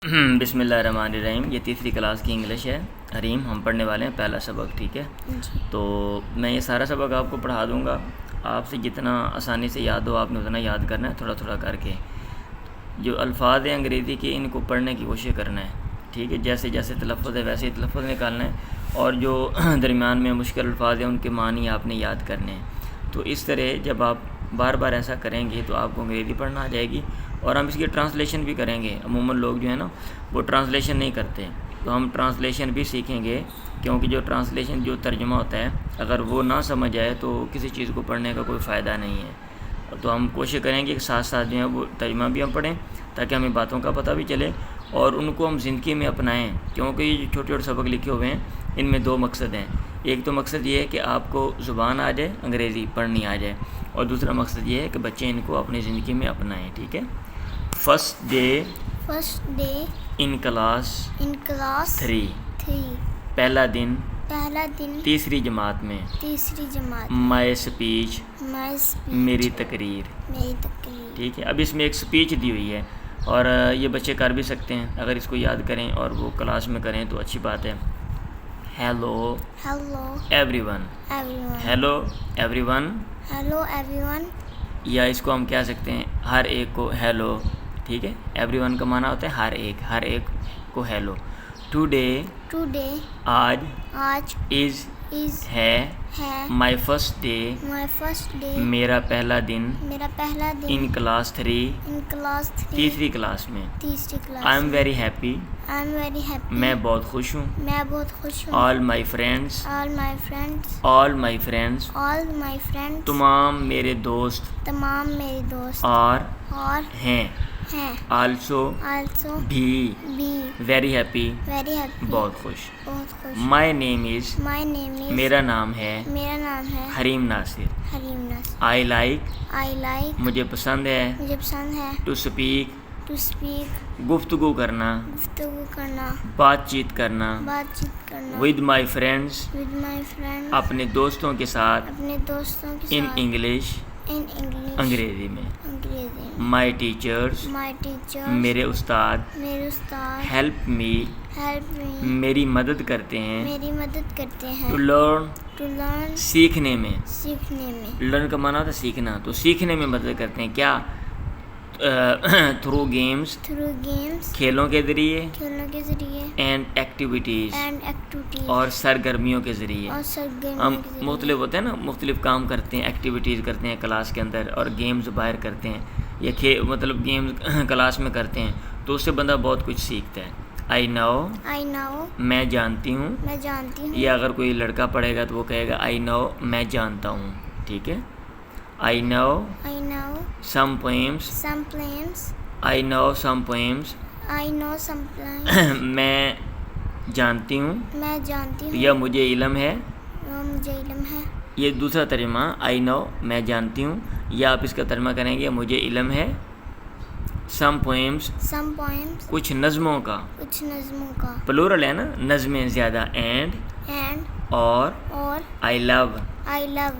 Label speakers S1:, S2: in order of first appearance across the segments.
S1: بسم اللہ الرحمن الرحیم. یہ تیسری کلاس کی انگلش ہے. حریم ہم پڑھنے والے ہیں پہلا سبق. ٹھیک ہے تو میں یہ سارا سبق آپ کو پڑھا دوں گا. آپ سے جتنا آسانی سے یاد ہو آپ نے اتنا یاد کرنا ہے, تھوڑا تھوڑا کر کے. جو الفاظ ہیں انگریزی کے ان کو پڑھنے کی کوشش کرنا ہے. ٹھیک ہے, جیسے جیسے تلفظ ہے ویسے ہی تلفظ نکالنا ہے, اور جو درمیان میں مشکل الفاظ ہیں ان کے معنی آپ نے یاد کرنے ہیں. تو اس طرح جب آپ بار بار ایسا کریں گے تو آپ کو انگریزی پڑھنا آ جائے گی, اور ہم اس کی ٹرانسلیشن بھی کریں گے. عموماً لوگ جو ہے نا وہ ٹرانسلیشن نہیں کرتے, تو ہم ٹرانسلیشن بھی سیکھیں گے, کیونکہ جو ٹرانسلیشن جو ترجمہ ہوتا ہے اگر وہ نہ سمجھ آئے تو کسی چیز کو پڑھنے کا کوئی فائدہ نہیں ہے. تو ہم کوشش کریں گے کہ ساتھ ساتھ جو ہے وہ ترجمہ بھی ہم پڑھیں تاکہ ہمیں باتوں کا پتہ بھی چلے اور ان کو ہم زندگی میں اپنائیں. کیونکہ یہ جو چھوٹے چھوٹے سبق لکھے ہوئے ہیں ان میں دو مقصد ہیں. ایک تو مقصد یہ ہے کہ آپ کو زبان آ جائے, انگریزی پڑھنی آ جائے, اور دوسرا مقصد یہ ہے کہ بچے ان کو اپنی زندگی میں اپنائیں. ٹھیک ہے. First day in class 3. پہلا دن تیسری جماعت میں. مائی اسپیچ میری تقریر. ٹھیک ہے. اب اس میں ایک اسپیچ دی ہوئی ہے اور یہ بچے کر بھی سکتے ہیں اگر اس کو یاد کریں اور وہ کلاس میں کریں تو اچھی بات ہے. Hello every one. Hello every one, یا اس کو ہم کہہ سکتے ہیں ہر ایک کو ہیلو. ٹھیک ہے. ایوری ون کا معنی ہوتا ہے ہر ایک کو ہیلو. ٹوڈے آج از ہے مائی فرسٹ ڈے میرا پہلا دن ان کلاس 3 تیسری کلاس میں. آئی ایم ویری ہیپی میں بہت خوش ہوں. آل مائی فرینڈس تمام میرے دوست اور ہیں. آلسو بھی ویری ہیپی بہت خوش. مائی نیم از میرا نام ہے حریم ناصر. آئی لائک مجھے پسند ہے. ٹو اسپیک گفتگو کرنا بات چیت کرنا. ود مائی فرینڈس اپنے دوستوں کے ساتھ. ان انگلش انگریزی میں. مائی ٹیچرز میرے استاد. ہیلپ می میری مدد کرتے ہیں. ٹو لرن سیکھنے میں. لرن کا معنی ہوتا ہے سیکھنا, تو سیکھنے میں مدد کرتے ہیں. کیا؟ تھرو گیمز کھیلوں کے ذریعے. اینڈ ایکٹیویٹیز اور سرگرمیوں کے ذریعے. ہم مختلف ہوتے ہیں نا, مختلف کام کرتے ہیں, ایکٹیویٹیز کرتے ہیں کلاس کے اندر, اور گیمز باہر کرتے ہیں, یا مطلب گیمز کلاس میں کرتے ہیں, تو اس سے بندہ بہت کچھ سیکھتا ہے. آئی نو میں جانتی ہوں. یا اگر کوئی لڑکا پڑھے گا تو وہ کہے گا آئی نو میں جانتا ہوں. ٹھیک ہے. آئی نو سم پوئمس آئی نو سم پوئمس میں جانتی ہوں یا مجھے علم ہے. یہ دوسرا ترجمہ آئی نو میں جانتی ہوں, یا آپ اس کا ترجمہ کریں گے مجھے علم ہے. سم پوئمس کچھ نظموں کا. پلورل ہے نا, نظمیں زیادہ. اینڈ اور آئی لو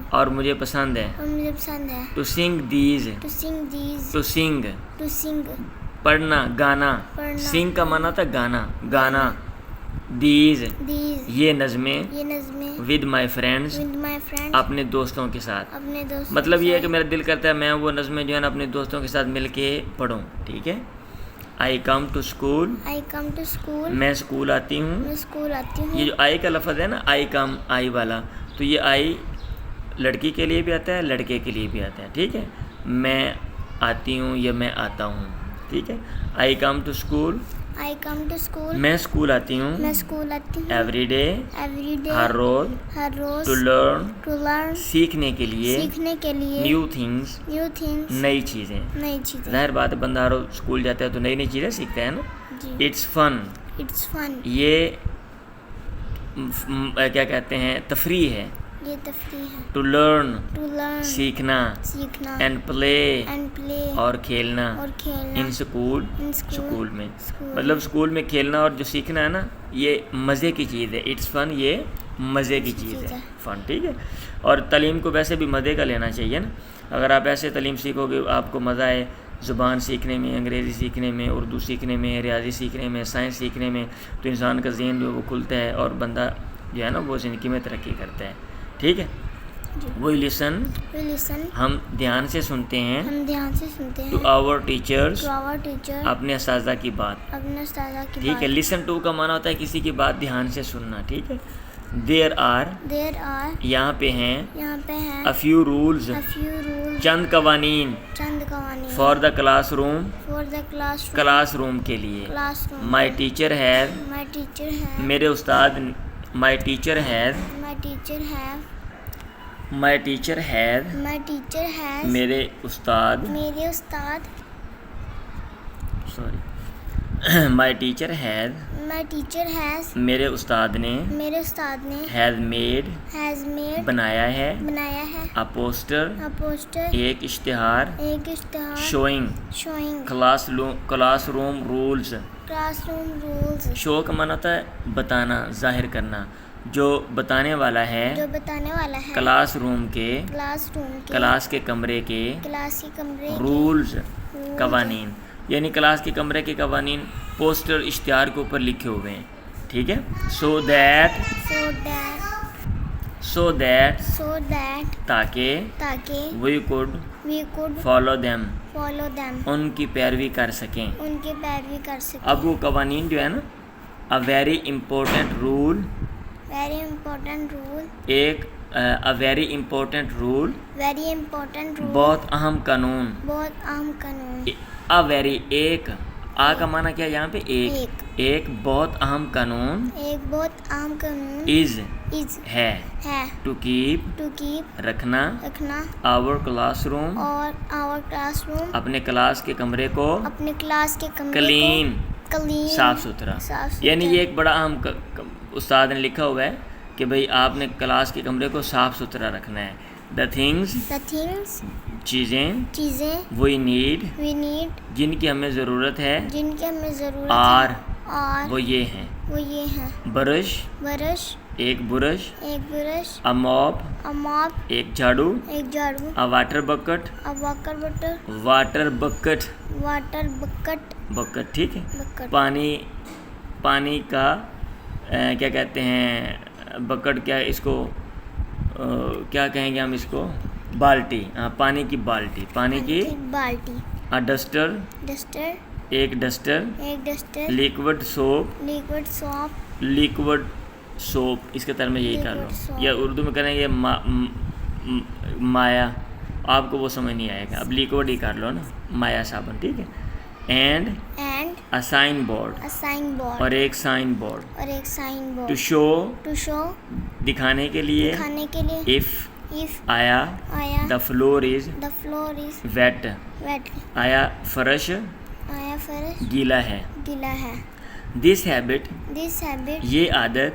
S1: اور مجھے پسند ہے. ٹو سنگ دیز ٹو سنگ پڑھنا گانا. سنگ کا معنی تھا گانا. دیز یہ نظمیں. ود مائی فرینڈس اپنے دوستوں کے ساتھ. مطلب یہ ہے کہ میرا دل کرتا ہے میں وہ نظمیں جو ہے نا اپنے دوستوں کے ساتھ مل کے پڑھوں. ٹھیک ہے. آئی کم ٹو اسکول میں اسکول آتی ہوں. یہ جو آئی کا لفظ ہے نا, آئی کم آئی والا, تو یہ آئی لڑکی کے لیے بھی آتا ہے لڑکے کے لیے بھی آتا ہے. ٹھیک ہے. میں آتی ہوں یا میں آتا ہوں. ٹھیک ہے. آئی کم ٹو اسکول میں اسکول آتی ہوں. ایوری ڈے ہر روز. ٹو لرن سیکھنے کے لیے. نیو تھنگس نئی چیزیں. ظاہر بات ہے بندہ ہر روز اسکول جاتا ہے تو نئی چیزیں سیکھتا ہے نا. اٹس فن یہ کیا کہتے ہیں, تفریح ہے. ٹو لرن سیکھنا. اینڈ پلے اور کھیلنا. ان اسکول میں. مطلب اسکول میں کھیلنا اور جو سیکھنا ہے نا یہ مزے کی چیز ہے. اٹس فن یہ مزے کی چیز ہے. فن. ٹھیک ہے. اور تعلیم کو ویسے بھی مزے کا لینا چاہیے نا. اگر آپ ایسے تعلیم سیکھو گے آپ کو مزہ آئے زبان سیکھنے میں، انگریزی سیکھنے میں، اردو سیکھنے میں، ریاضی سیکھنے میں، سائنس سیکھنے میں، تو انسان کا ذہن جو ہے وہ کھلتا ہے اور بندہ جو ہے نا وہ زندگی میں ترقی کرتا ہے. ٹھیک ہے. وی لسن ہم دھیان سے سنتے ہیں ٹو آور ٹیچرز اپنے اساتذہ کی بات. ٹھیک ہے. لسن ٹو کا معنی ہوتا ہے کسی کی بات دھیان سے سننا. ٹھیک ہے. دیر آر یہاں پہ ہیں a few rules چند قوانین for the class room class room کے لیے. مائی ٹیچر ہیز میرے استاد مائی ٹیچر ہیز میرے استاد مائی ٹیچر ہیز میرے استاد نے ہیز میڈ بنایا ہے a poster ایک اشتہار شوئنگ کلاس روم رولز. شو کا معنی ہوتا ہے بتانا، ظاہر کرنا. جو بتانے والا ہے کلاس روم کے کلاس کے کمرے کے رولز قوانین، یعنی کلاس کے کمرے کے قوانین پوسٹر اشتہار کے اوپر لکھے ہوئے ہیں. ٹھیک ہے. سو دیٹ تاکہ وی کوڈ فالو دیم ان کی پیروی کر سکیں. اب وہ قوانین جو ہے نا a very important rule ایک a very important rule بہت اہم قانون. a very ایک آ کا معنی کیا ہے یہاں پہ ایک بہت اہم قانون از ہے ٹو کیپ رکھنا آور کلاس روم اپنے کلاس کے کمرے کو کلین صاف ستھرا. یعنی یہ ایک بڑا اہم استاد نے لکھا ہوا ہے کہ بھئی آپ نے کلاس کے کمرے کو صاف ستھرا رکھنا ہے. دا تھنگس چیزیں وی نیڈ جن کی ہمیں ضرورت ہے آر وہ یہ ہیں. برش ایک برش a mop ایک جھاڑو a water bucket. ٹھیک ہے. پانی کا کیا کہتے ہیں بکٹ کیا اس کو کیا کہیں گے ہم اس کو بالٹی. پانی کی بالٹی ڈسٹر ایک ڈسٹر لیکوڈ سوپ اس کے ترجمے یہی کر لو یا اردو میں کریں گے مایا. آپ کو وہ سمجھ نہیں آئے گا. اب لیکوڈ ہی کر لو نا مایا صابن. ٹھیک ہے. اینڈ a سائن بورڈ اور ایک سائن بورڈ ٹو شو دکھانے کے لیے if آیا the floor is wet آیا فرش گیلا ہے. this habit یہ عادت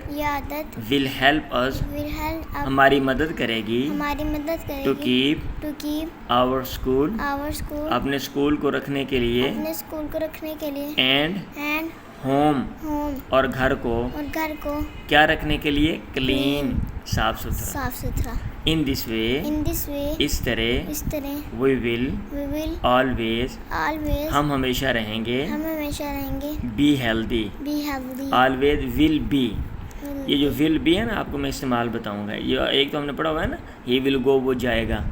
S1: will help us ہماری مدد کرے گی to keep our school اپنے اسکول کو رکھنے کے لیے and home اور گھر کو کیا رکھنے کے لیے کلین صاف ستھرا. in this way اس طرح we will always ہم ہمیشہ رہیں گے be healthy always will be. یہ جو will be ہے نا آپ کو میں استعمال بتاؤں گا. یہ ایک تو ہم نے پڑھا ہوا ہے نا he will go وہ جائے گا.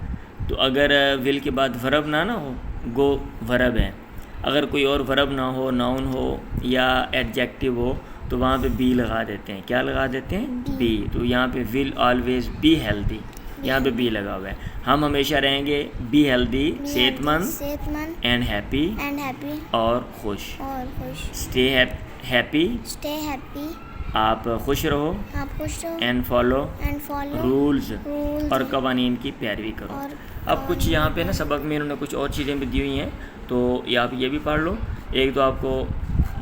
S1: تو اگر will کے بعد verb نہ ہو go verb ہے. اگر کوئی اور verb نہ ہو noun ہو یا adjective ہو تو وہاں پہ be لگا دیتے ہیں. کیا لگا دیتے ہیں be. تو یہاں پہ will always be healthy یہاں پہ بھی لگا ہوا ہے. ہم ہمیشہ رہیں گے be healthy صحت مند and happy اور خوش. stay happy آپ خوش رہو and follow rules اور قوانین کی پیروی کرو. اب کچھ یہاں پہ نا سبق میں انہوں نے کچھ اور چیزیں بھی دی ہوئی ہیں تو آپ یہ بھی پڑھ لو. ایک تو آپ کو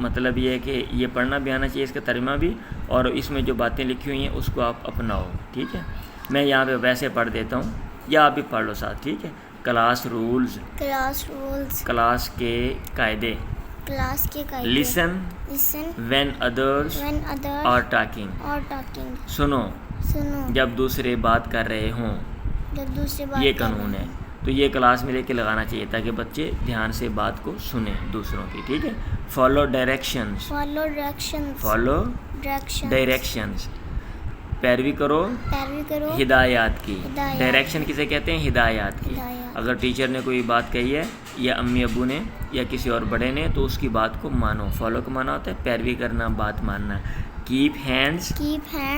S1: مطلب یہ ہے کہ یہ پڑھنا بھی آنا چاہیے اس کا ترجمہ بھی اور اس میں جو باتیں لکھی ہوئی ہیں اس کو آپ اپناؤ. ٹھیک ہے. میں یہاں پہ ویسے پڑھ دیتا ہوں یا آپ بھی پڑھ لو ساتھ. ٹھیک ہے. کلاس رولز کلاس کے قاعدے listen when others are talking سنو جب دوسرے بات کر رہے ہوں. یہ قانون ہے. تو یہ کلاس میں لے کے لگانا چاہیے تاکہ بچے دھیان سے بات کو سنیں دوسروں کی. ٹھیک ہے. Follow directions. Follow directions. پیروی کرو ہدایات کی. ڈائریکشن کسے کہتے ہیں؟ ہدایات کی. اگر ٹیچر نے کوئی بات کہی ہے یا امی ابو نے یا کسی اور بڑے نے تو اس کی بات کو مانو. فالو کا معنی ہوتا ہے پیروی کرنا، بات ماننا. Keep hands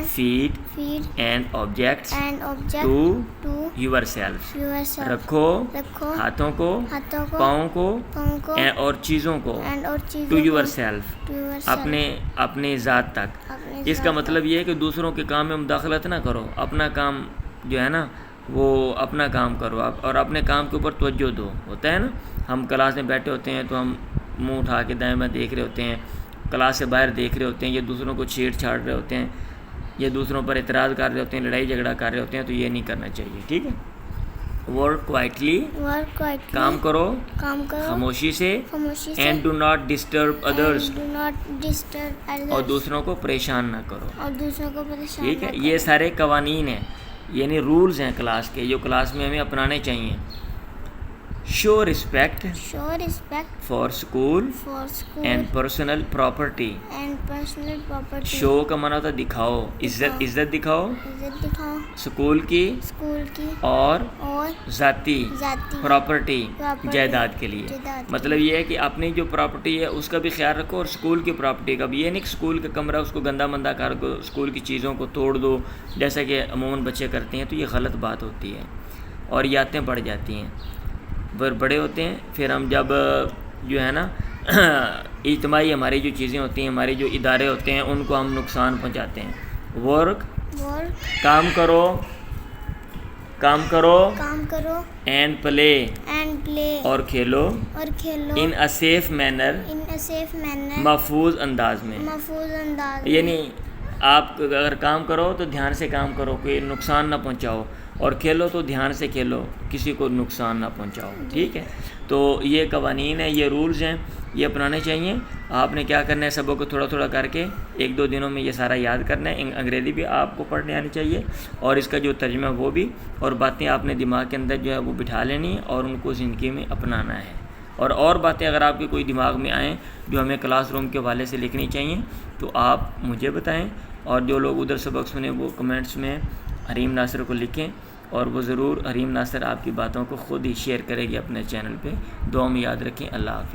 S1: feet and objects to yourself. رکھو ہاتھوں کو، پاؤں کو اور چیزوں کو ٹو یور سیلف، اپنے ذات تک. اس کا مطلب یہ ہے کہ دوسروں کے کام میں مداخلت نہ کرو. اپنا کام جو ہے نا وہ اپنا کام کرو آپ، اور اپنے کام کے اوپر توجہ دو. ہوتا ہے نا ہم کلاس میں بیٹھے ہوتے ہیں تو ہم منہ اٹھا کے دائیں بائیں دیکھ رہے ہوتے ہیں، کلاس سے باہر دیکھ رہے ہوتے ہیں، یا دوسروں کو چھیڑ چھاڑ رہے ہوتے ہیں، یا دوسروں پر اعتراض کر رہے ہوتے ہیں، لڑائی جھگڑا کر رہے ہوتے ہیں. تو یہ نہیں کرنا چاہیے. ٹھیک ہے. Work quietly. کام کرو خاموشی سے. اینڈ ڈو ناٹ ڈسٹرب ادرس. اور دوسروں کو پریشان نہ کرو. ٹھیک ہے. یہ سارے قوانین ہیں، یعنی رولز ہیں کلاس کے، جو کلاس میں ہمیں اپنانے چاہیے. Show respect for school and personal property. Show کا معنی ہوتا ہے دکھاؤ، عزت دکھاؤ اسکول کی اور ذاتی پراپرٹی جائیداد کے لیے. مطلب یہ ہے کہ اپنی جو پراپرٹی ہے اس کا بھی خیال رکھو اور اسکول کی پراپرٹی کا بھی. یہ نہیں کہ اسکول کا کمرہ اس کو گندا مندہ کر دو، اسکول کی چیزوں کو توڑ دو جیسا کہ عموماً بچے کرتے ہیں. تو یہ غلط بات ہوتی ہے اور یہ عادتیں بڑھ جاتی ہیں. بڑے ہوتے ہیں پھر ہم جب جو ہے نا اجتماعی ہماری جو چیزیں ہوتی ہیں، ہمارے جو ادارے ہوتے ہیں، ان کو ہم نقصان پہنچاتے ہیں. ورک کام کرو اینڈ پلے اور کھیلو ان اے سیف مینر محفوظ انداز میں. یعنی آپ اگر کام کرو تو دھیان سے کام کرو، کوئی نقصان نہ پہنچاؤ، اور کھیلو تو دھیان سے کھیلو، کسی کو نقصان نہ پہنچاؤ. ٹھیک ہے. تو یہ قوانین ہیں، یہ رولز ہیں، یہ اپنانے چاہیے. آپ نے کیا کرنا ہے، سبق کو تھوڑا تھوڑا کر کے 1-2 دنوں میں یہ سارا یاد کرنا ہے. انگریزی بھی آپ کو پڑھنے آنی چاہیے اور اس کا جو ترجمہ وہ بھی، اور باتیں آپ نے دماغ کے اندر جو ہے وہ بٹھا لینی اور ان کو زندگی میں اپنانا ہے. اور باتیں اگر آپ کے کوئی دماغ میں آئیں جو ہمیں کلاس روم کے حوالے سے لکھنی چاہیے تو آپ مجھے بتائیں، اور جو لوگ ادھر سبق سنیں وہ کمنٹس میں حریم ناصر کو لکھیں، اور وہ ضرور حریم ناصر آپ کی باتوں کو خود ہی شیئر کرے گی اپنے چینل پہ. دعا میں یاد رکھیں. اللہ حافظ.